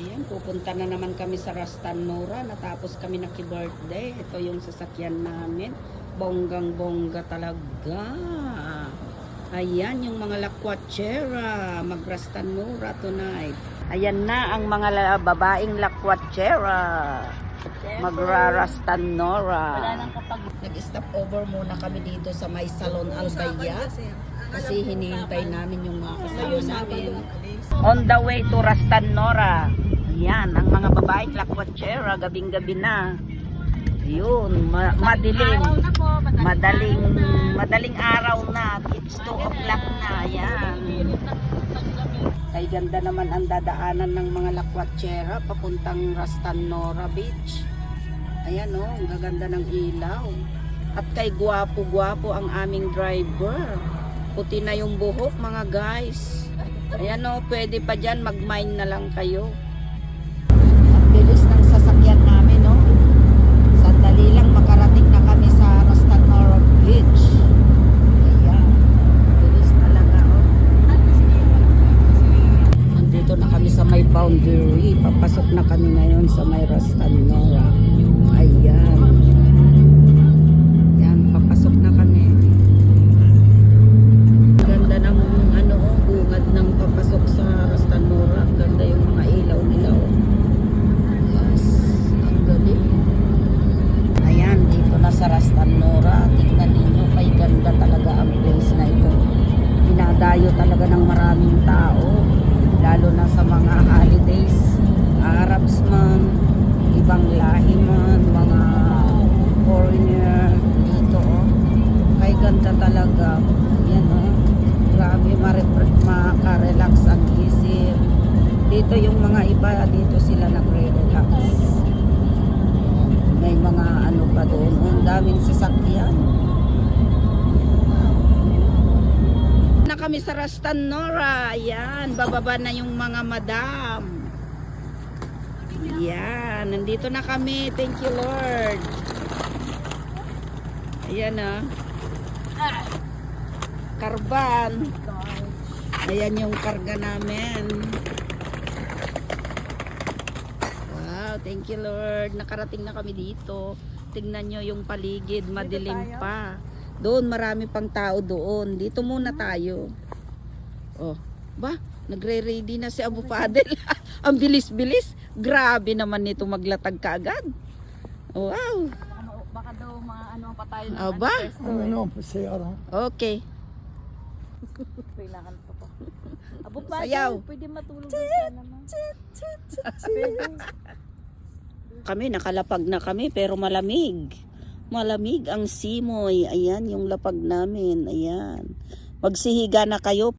Ayan, pupunta na naman kami sa Rastan Nora. Natapos kami naki-birthday. Ito yung sasakyan namin. Bonggang-bongga talaga. Ayan, yung mga lakwatsera. Mag-Rastan Nora tonight. Ayan na ang mga babaeng lakwatsera. Magra-Rastan Nora. Nag-stop over muna kami dito sa may Salon Albaya. Kasi hinihintay namin yung mga kasayo namin. On the way to Rastan Nora. Yan, ang mga babaeng lakwatsera, gabing-gabi na. Yun, madilim. Madaling araw na. It's 2 o'clock na. Yan. Ay ganda naman ang dadaanan ng mga lakwatsera papuntang Rastan Nora Beach. Ayan o, ang gaganda ng ilaw. At kay gwapo-gwapo ang aming driver. Puti na yung buhok mga guys. Ayan o, pwede pa dyan, mag-mine na lang kayo. Ang bilis ng sasakyan namin o. Sandali lang makarating na kami sa Rastan Nora Beach. Ayan, bilis talaga o. Nandito na kami sa may boundary. Papasok na kami ngayon sa may Rastan Nora. Ayan. Ayan, papasok na kami. Ganda ng bungad ng papasok sa Rastan Nora. Ganda yung mga ilaw nila. Yes, ang galing. Ayan, dito na sa Rastan Nora. Tingnan ninyo, kay ganda talaga ang place na ito. Dinadayo talaga ng maraming tao. Lalo na sa mga holidays. Arabs man, ibang lahi man, mga foreigner dito. Kay ganda talaga. Yan grabe, makarelax ang isip. Dito yung mga iba, dito sila nagre-relax. May mga ano pa doon. Ang daming sasakyan. Na kami sa Rastan Nora. Ayan, bababa na yung mga madam. Ayan, nandito na kami. Thank you Lord. Ayan karban. Ayan yung karga namin. Wow, thank you Lord. Nakarating na kami dito. Tingnan nyo yung paligid, madilim pa. Doon marami pang tao doon. Dito muna tayo. Oh, ba? Nagre-ready na si Abu Fadel. Ang bilis-bilis. Grabe naman nito maglatag kaagad. Wow. Baka daw mga ano pa tayo ng Aba? Okay. Kailangan pa po. Abu Fadel, Sayaw. pwede matulog sa naman. Kami, nakalapag na kami pero malamig. Malamig ang simoy. Ayan yung lapag namin. Ayan. Magsihiga na kayo.